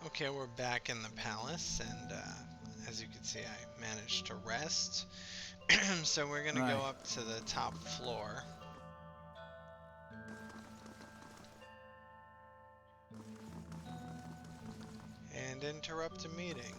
Okay, we're back in the palace, and as you can see, I managed to rest. So we're gonna go Right. up to the top floor and interrupt a meeting.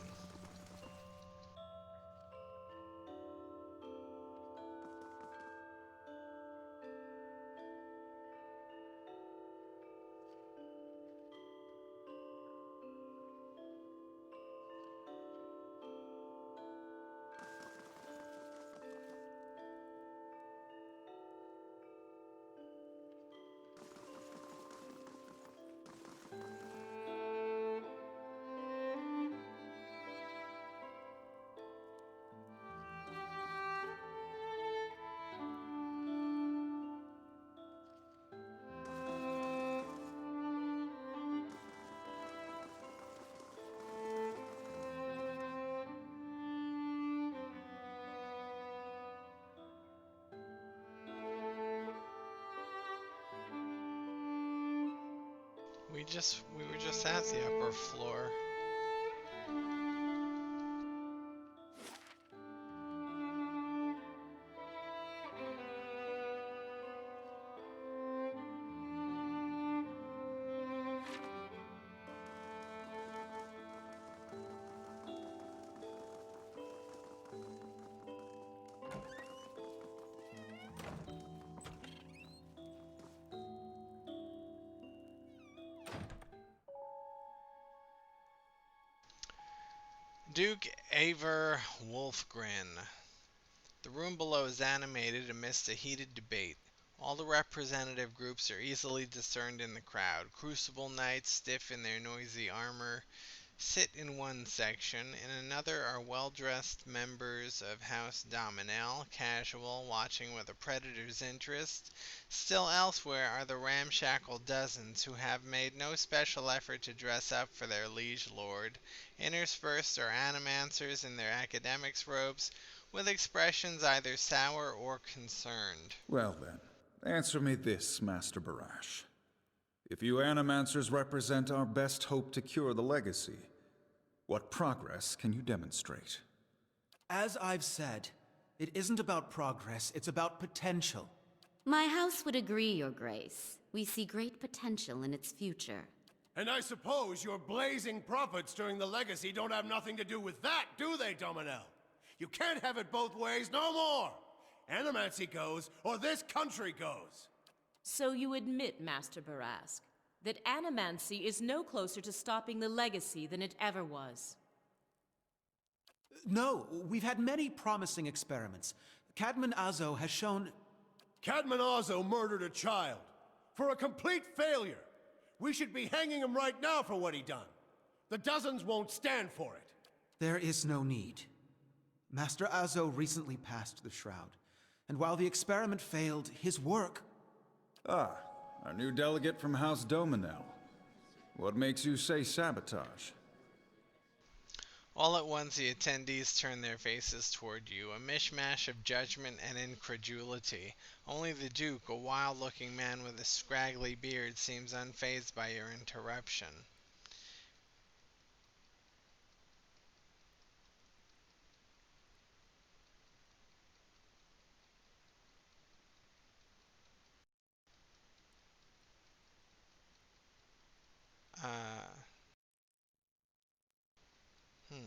We were just at the upper floor. Duke Aver Wolfgren. The room below is animated amidst a heated debate. All the representative groups are easily discerned in the crowd. Crucible knights, stiff in their noisy armor, sit in one section. In another are well-dressed members of House Dominel, casual, watching with a predator's interest. Still elsewhere are the ramshackle dozens who have made no special effort to dress up for their liege lord. Interspersed are animancers in their academics' robes, with expressions either sour or concerned. Well then, answer me this, Master Barash. If you Animancers represent our best hope to cure the legacy, what progress can you demonstrate? As I've said, it isn't about progress, it's about potential. My house would agree, Your Grace. We see great potential in its future. And I suppose your blazing profits during the legacy don't have nothing to do with that, do they, Dominel? You can't have it both ways no more! Animancy goes, or this country goes! So you admit, Master Barask, that Animancy is no closer to stopping the legacy than it ever was. No, we've had many promising experiments. Cadman Azo has shown... Cadman Azo murdered a child. For a complete failure. We should be hanging him right now for what he done. The dozens won't stand for it. There is no need. Master Azo recently passed the Shroud, and while the experiment failed, his work... Ah, our new delegate from House Dominel. What makes you say sabotage? All at once the attendees turn their faces toward you, a mishmash of judgment and incredulity. Only the Duke, a wild-looking man with a scraggly beard, seems unfazed by your interruption. Uh, hmm.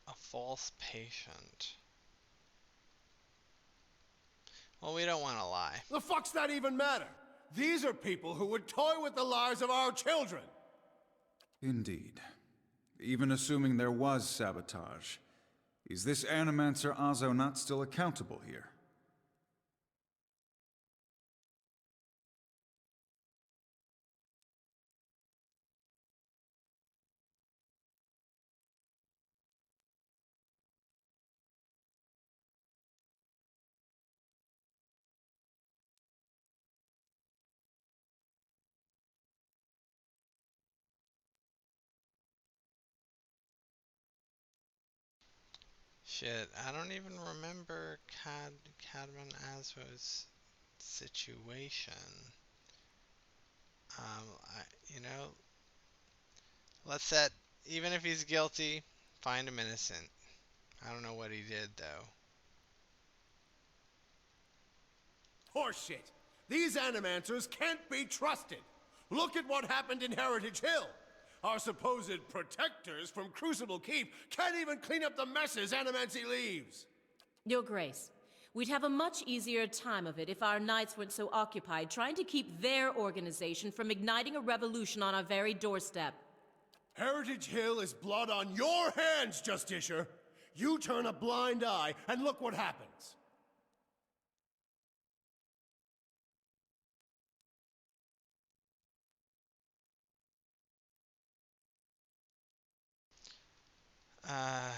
A false patient. Well, we don't want to lie. The fuck's that even matter? These are people who would toy with the lives of our children! Indeed. Even assuming there was sabotage, is this Animancer Azo not still accountable here? Shit, I don't even remember Cadman Aswo's situation. You know, let's set, even if he's guilty, find him innocent. I don't know what he did, though. Horseshit! These Animancers can't be trusted! Look at what happened in Heritage Hill! Our supposed protectors from Crucible Keep can't even clean up the messes Animancy leaves! Your Grace, we'd have a much easier time of it if our knights weren't so occupied trying to keep their organization from igniting a revolution on our very doorstep. Heritage Hill is blood on your hands, Justiciar! You turn a blind eye, and look what happens! Uh,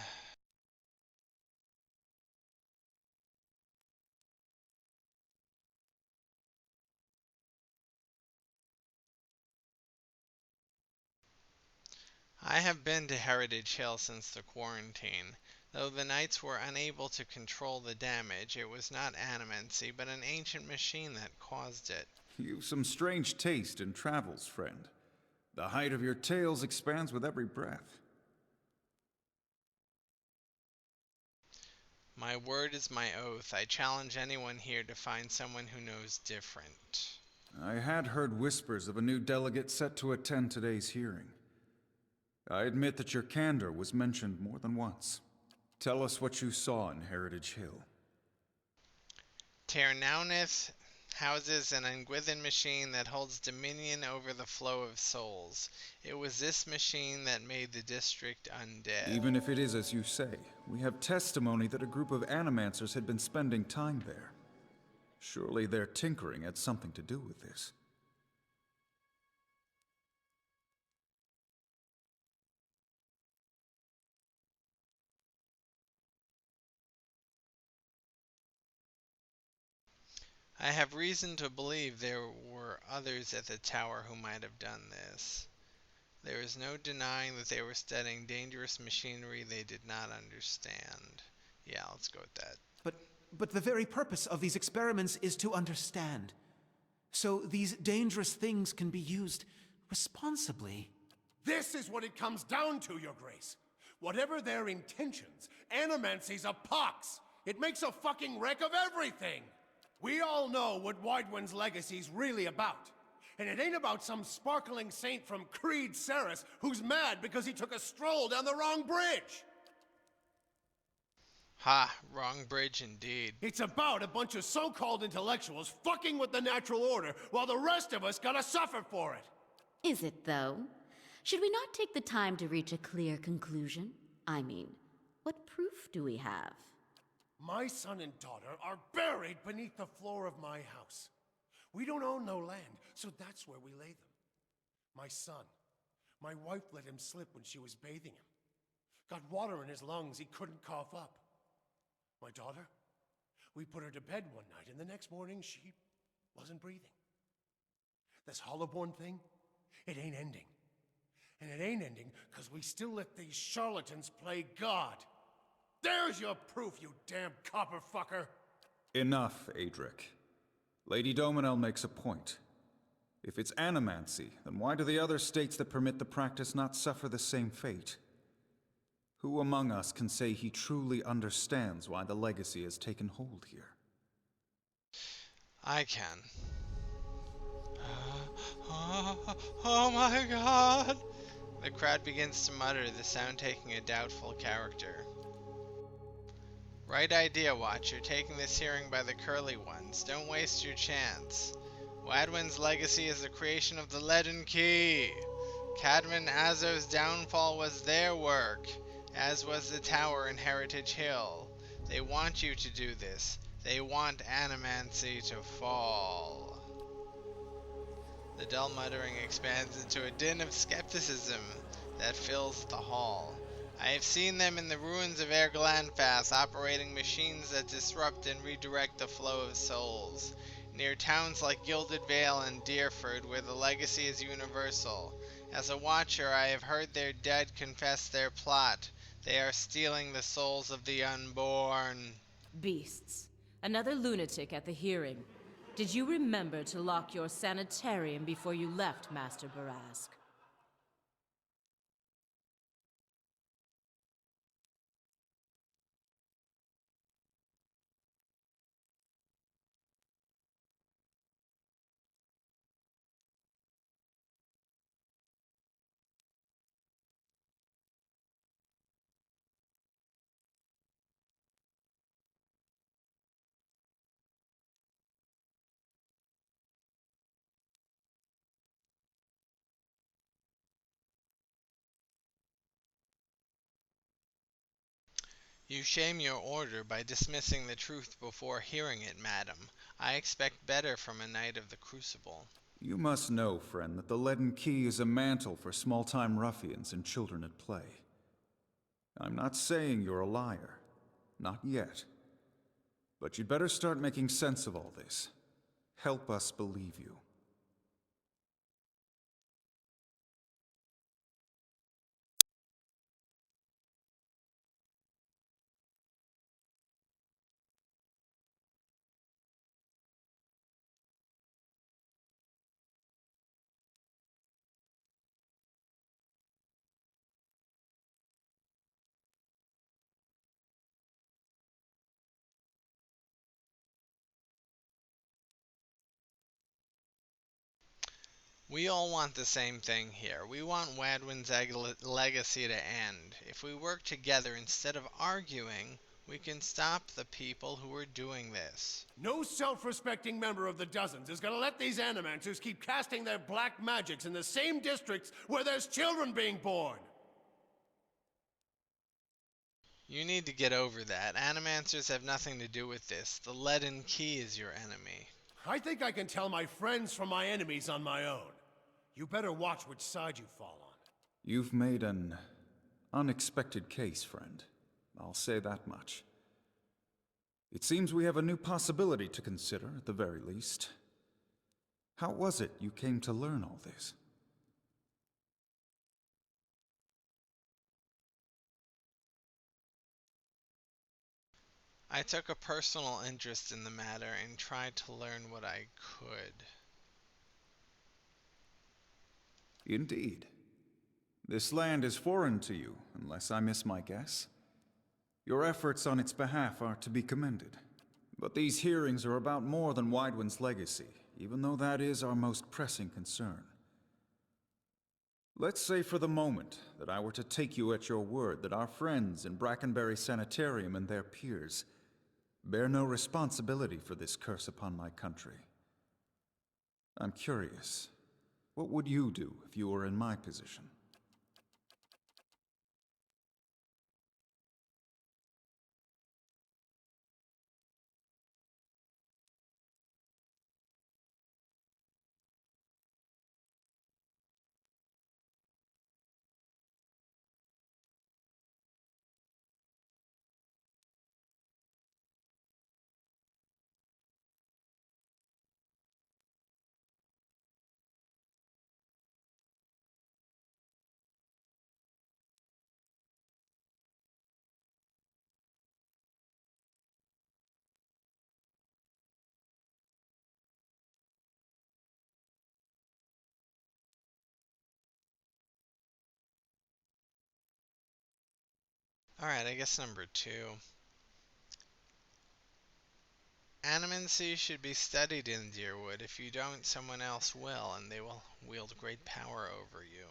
I have been to Heritage Hill since the quarantine. Though the knights were unable to control the damage, it was not animancy, but an ancient machine that caused it. You've some strange taste in travels, friend. The height of your tales expands with every breath. My word is my oath. I challenge anyone here to find someone who knows different. I had heard whispers of a new delegate set to attend today's hearing. I admit that your candor was mentioned more than once. Tell us what you saw in Heritage Hill. Ternaunith houses an Anguithan machine that holds dominion over the flow of souls. It was this machine that made the district undead. Even if it is as you say, we have testimony that a group of Animancers had been spending time there. Surely their tinkering had something to do with this. I have reason to believe there were others at the tower who might have done this. There is no denying that they were studying dangerous machinery they did not understand. Yeah, let's go with that. But the very purpose of these experiments is to understand. So these dangerous things can be used responsibly. This is what it comes down to, Your Grace. Whatever their intentions, Animancy's a pox. It makes a fucking wreck of everything. We all know what Widewind's legacy's really about. And it ain't about some sparkling saint from Creed Ceres who's mad because he took a stroll down the wrong bridge. Ha, wrong bridge indeed. It's about a bunch of so-called intellectuals fucking with the natural order while the rest of us gotta suffer for it. Is it, though? Should we not take the time to reach a clear conclusion? I mean, what proof do we have? My son and daughter are buried beneath the floor of my house. We don't own no land, so that's where we lay them. My son. My wife let him slip when she was bathing him. Got water in his lungs he couldn't cough up. My daughter? We put her to bed one night, and the next morning she wasn't breathing. This Hollowborn thing, it ain't ending. And it ain't ending because we still let these charlatans play God. There's your proof, you damn copper fucker! Enough, Adric. Lady Dominel makes a point. If it's animancy, then why do the other states that permit the practice not suffer the same fate? Who among us can say he truly understands why the legacy has taken hold here? I can. Oh my god! The crowd begins to mutter, the sound taking a doubtful character. Right idea, Watcher. Taking this hearing by the curly ones. Don't waste your chance. Wadwin's legacy is the creation of the Legend Key. Cadman Azo's downfall was their work, as was the tower in Heritage Hill. They want you to do this. They want Animancy to fall. The dull muttering expands into a din of skepticism that fills the hall. I have seen them in the ruins of Erglanfass operating machines that disrupt and redirect the flow of souls, near towns like Gilded Vale and Deerford where the legacy is universal. As a watcher, I have heard their dead confess their plot. They are stealing the souls of the unborn. Beasts. Another lunatic at the hearing. Did you remember to lock your sanitarium before you left, Master Barask? You shame your order by dismissing the truth before hearing it, madam. I expect better from a knight of the Crucible. You must know, friend, that the Leaden Key is a mantle for small-time ruffians and children at play. I'm not saying you're a liar. Not yet. But you'd better start making sense of all this. Help us believe you. We all want the same thing here. We want Wadwin's legacy to end. If we work together instead of arguing, we can stop the people who are doing this. No self-respecting member of the Dozens is gonna let these Animancers keep casting their black magics in the same districts where there's children being born! You need to get over that. Animancers have nothing to do with this. The Leaden Key is your enemy. I think I can tell my friends from my enemies on my own. You better watch which side you fall on. You've made an unexpected case, friend. I'll say that much. It seems we have a new possibility to consider, at the very least. How was it you came to learn all this? I took a personal interest in the matter and tried to learn what I could. Indeed. This land is foreign to you, unless I miss my guess. Your efforts on its behalf are to be commended. But these hearings are about more than Wydwin's legacy, even though that is our most pressing concern. Let's say for the moment that I were to take you at your word that our friends in Brackenbury Sanitarium and their peers bear no responsibility for this curse upon my country. I'm curious, what would you do if you were in my position? Alright, I guess number 2. Animancy should be studied in Deerwood. If you don't, someone else will, and they will wield great power over you.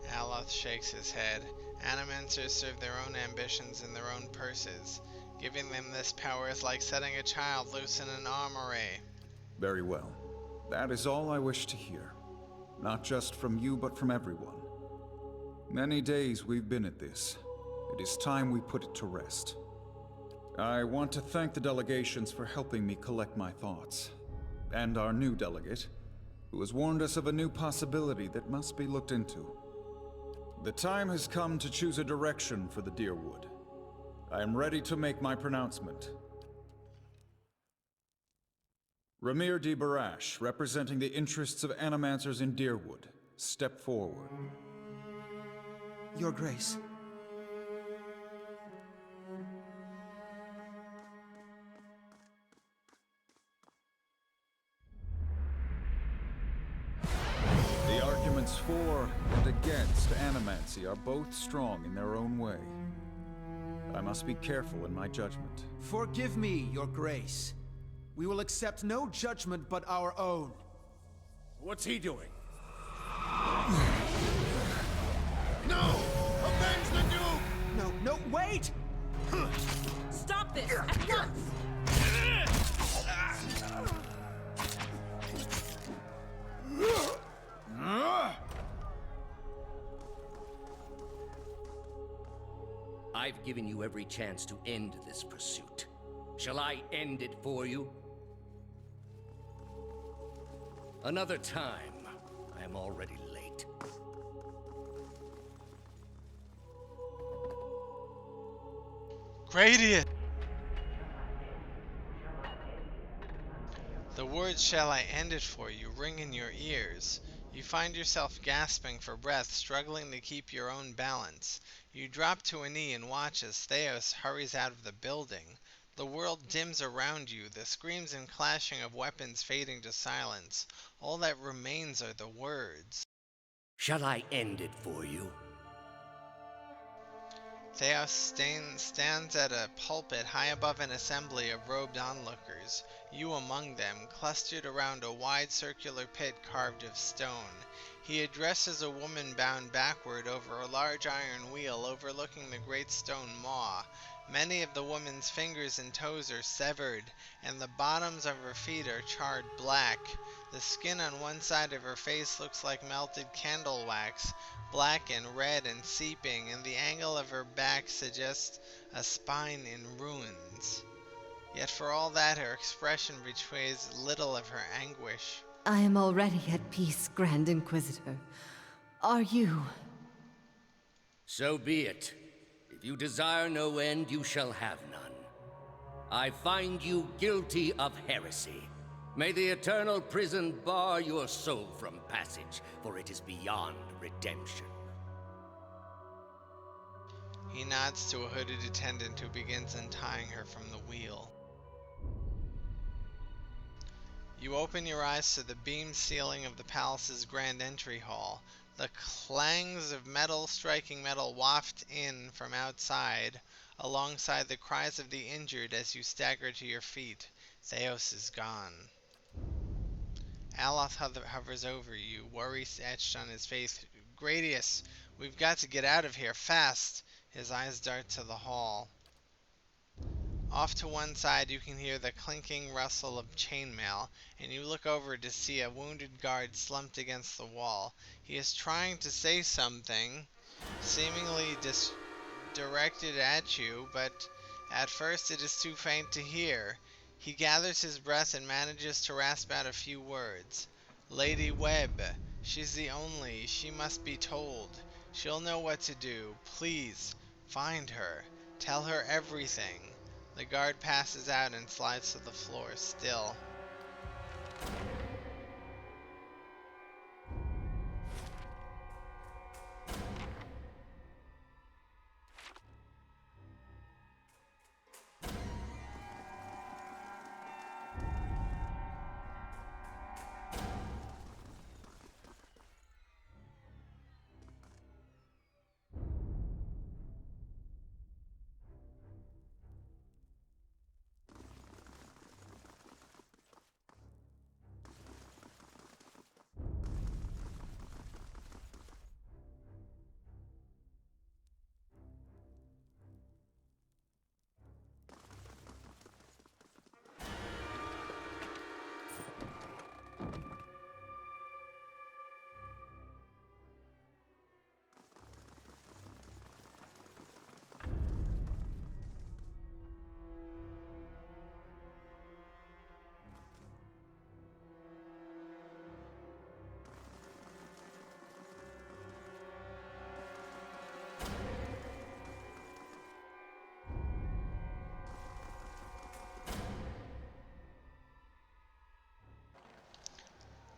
Aloth shakes his head. Animancers serve their own ambitions in their own purses. Giving them this power is like setting a child loose in an armory. Very well. That is all I wish to hear. Not just from you, but from everyone. Many days we've been at this. It is time we put it to rest. I want to thank the delegations for helping me collect my thoughts. And our new delegate, who has warned us of a new possibility that must be looked into. The time has come to choose a direction for the Deerwood. I am ready to make my pronouncement. Ramir D. Barash, representing the interests of Animancers in Deerwood, step forward. Your Grace. for and against animancy are both strong in their own way. I must be careful in my judgment. Forgive me, Your Grace. We will accept no judgment but our own. What's he doing? No! Avenge the Duke! No, wait! Stop this at once! I've given you every chance to end this pursuit. Shall I end it for you? Another time. I am already late. Gradius! The words "shall I end it for you" ring in your ears. You find yourself gasping for breath, struggling to keep your own balance. You drop to a knee and watch as Theos hurries out of the building. The world dims around you, the screams and clashing of weapons fading to silence. All that remains are the words. Shall I end it for you? Theos stands at a pulpit high above an assembly of robed onlookers, you among them, clustered around a wide circular pit carved of stone. He addresses a woman bound backward over a large iron wheel overlooking the great stone maw. Many of the woman's fingers and toes are severed, and the bottoms of her feet are charred black. The skin on one side of her face looks like melted candle wax, black and red and seeping, and the angle of her back suggests a spine in ruins. Yet for all that, her expression betrays little of her anguish. I am already at peace, Grand Inquisitor. Are you? So be it. If you desire no end, you shall have none. I find you guilty of heresy. May the eternal prison bar your soul from passage, for it is beyond redemption. He nods to a hooded attendant who begins untying her from the wheel. You open your eyes to the beamed ceiling of the palace's grand entry hall. The clangs of metal striking metal waft in from outside, alongside the cries of the injured as you stagger to your feet. Theos is gone. Aloth hovers over you, worry etched on his face. Gradius, we've got to get out of here, fast! His eyes dart to the hall. Off to one side you can hear the clinking rustle of chainmail, and you look over to see a wounded guard slumped against the wall. He is trying to say something, seemingly directed at you, but at first it is too faint to hear. He gathers his breath and manages to rasp out a few words. Lady Webb, she's the only, she must be told. She'll know what to do. Please, find her. Tell her everything. The guard passes out and slides to the floor, still.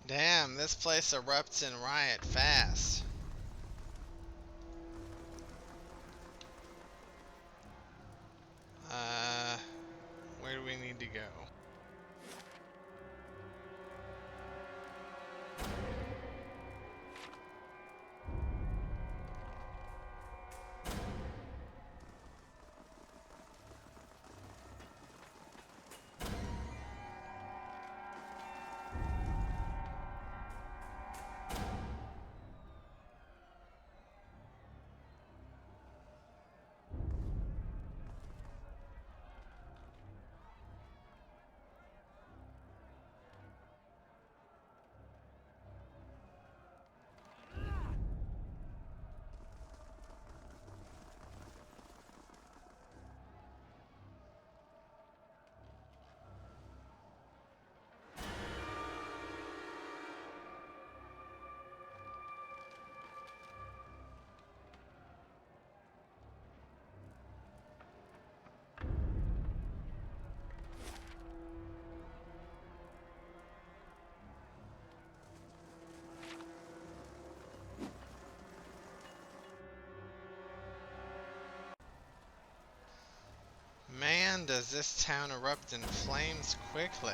Damn, this place erupts in riot fast. Where do we need to go? Man, does this town erupt in flames quickly.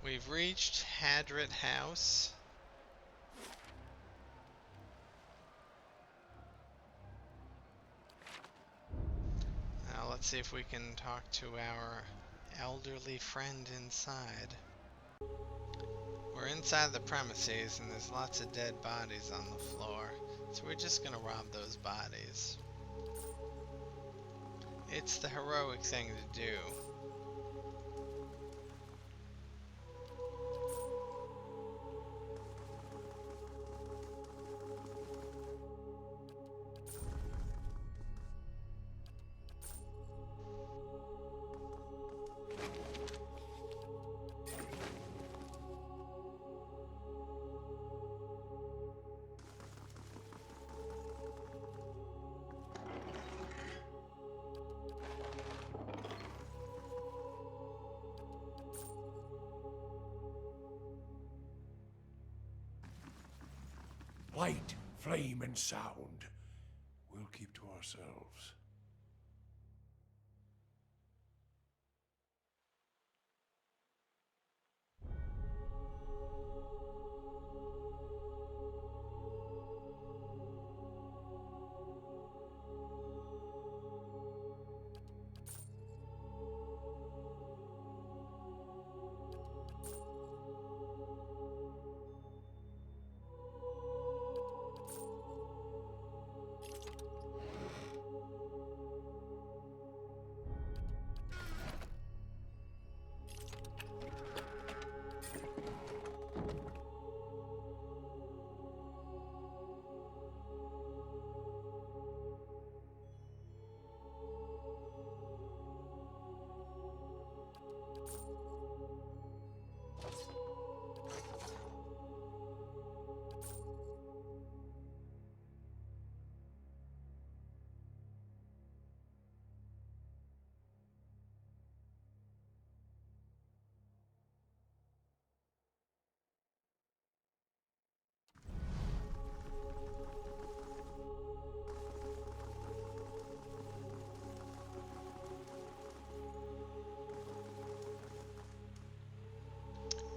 We've reached Hadrit House. Now let's see if we can talk to our elderly friend inside. We're inside the premises and there's lots of dead bodies on the floor, so we're just gonna rob those bodies. It's the heroic thing to do. Light, flame, and sound. We'll keep to ourselves.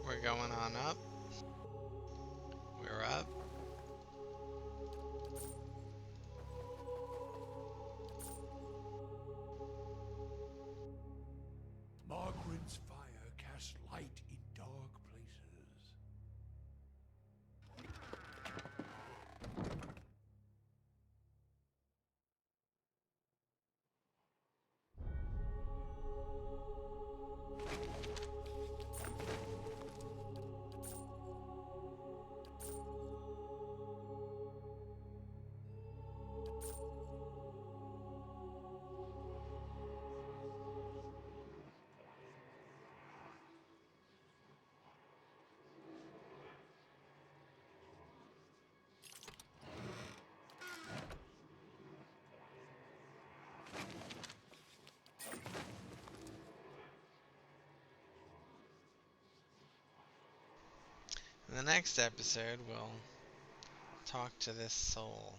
We're going on up. We're up. Margaret's fire casts light in dark places. In the next episode, we'll talk to this soul.